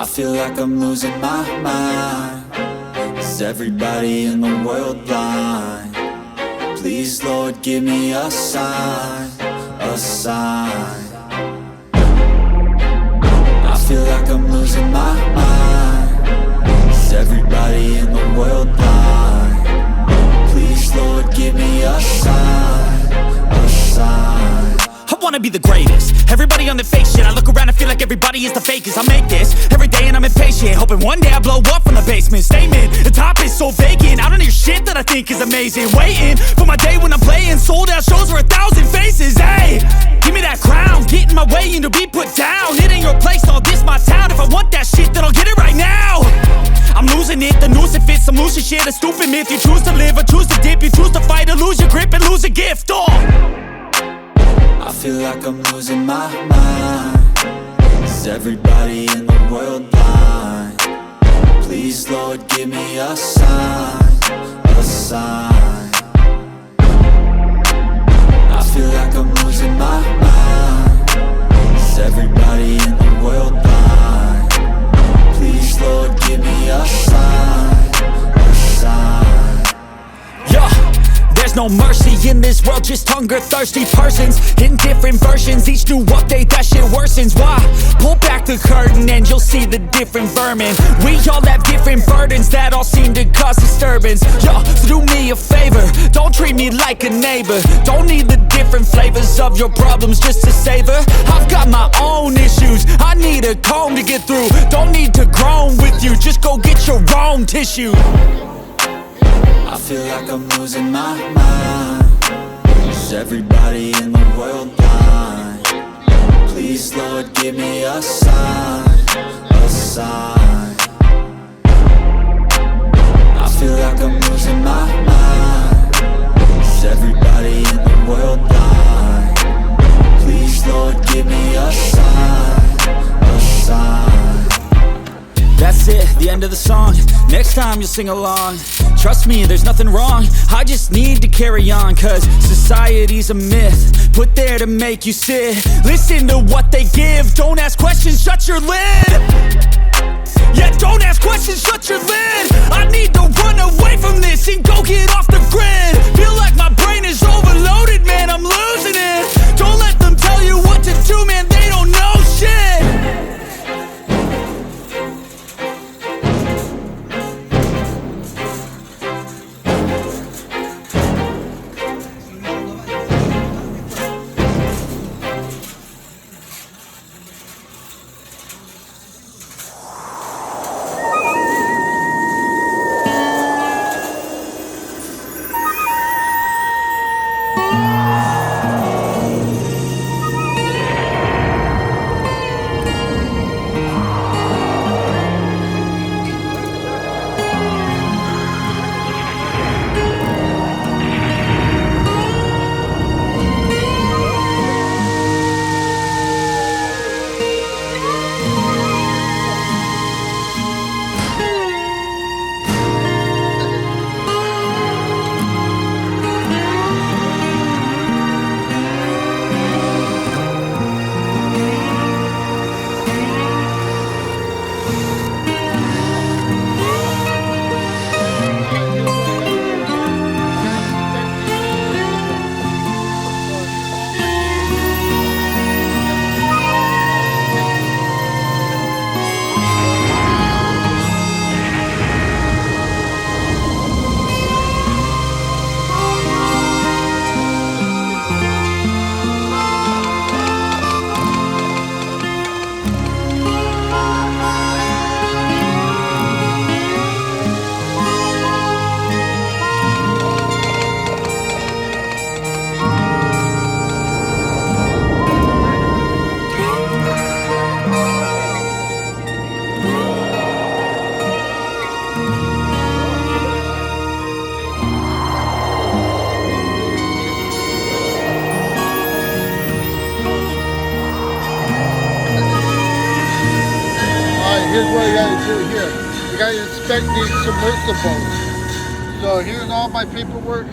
feel like I'm losing my mind. Is everybody in the world blind? Please, Lord, give me a sign, a sign. I feel like I'm losing my mind. Is everybody in the world blind? Please, Lord, give me a sign, a sign. I wanna be the greatest. Everybody on the fake shit. I look around and feel like everybody is the fakest. I make this every day and I'm impatient, hoping one day I blow up from the basement. Statement, the top is so vacant. I don't hear shit that I think is amazing. Waiting for my day when I'm playing sold out shows for 1,000 faces. Hey, give me that crown, get in my way and to be put down. It ain't your place, all this my town. If I want that shit, then I'll get it right now. I'm losing it, the noose it fits, some losing shit, a stupid myth. You choose to live or choose to dip, you choose to fight or lose your grip and lose a gift. I feel like I'm losing my mind. Is everybody in the world blind? Please, Lord, give me a sign, a sign. I feel like I'm losing my mind. Is everybody in the world blind? Please, Lord, give me a sign, a sign. Yeah. There's no mercy in this world, just hunger-thirsty persons in different versions. Each new update, that shit worsens. Why? Pull back the curtain and you'll see the different vermin. We all have different burdens that all seem to cause disturbance. Yo, so do me a favor, don't treat me like a neighbor. Don't need the different flavors of your problems just to savor. I've got my own issues, I need a comb to get through. Don't need to groan with you, just go get your own tissue. I feel like I'm losing my mind. Is everybody in the world blind? Please, Lord, give me a sign, a sign. I feel like I'm losing my mind. Is everybody in the world blind? Please, Lord, give me a sign, a sign. That's it, the end of the song. Next time you'll sing along. Trust me, there's nothing wrong. I just need to carry on, cause society's a myth put there to make you sit. Listen to what they give. Don't ask questions, shut your lid. Yeah, don't ask questions, shut your lid. I need to run away from this and go get off the grid. Feel like my brain is overloaded, man, I'm losing it. Don't let them tell you what to do, man, they don't know shit. Here's what you gotta do here. You gotta inspect these submersibles. So here's all my paperwork.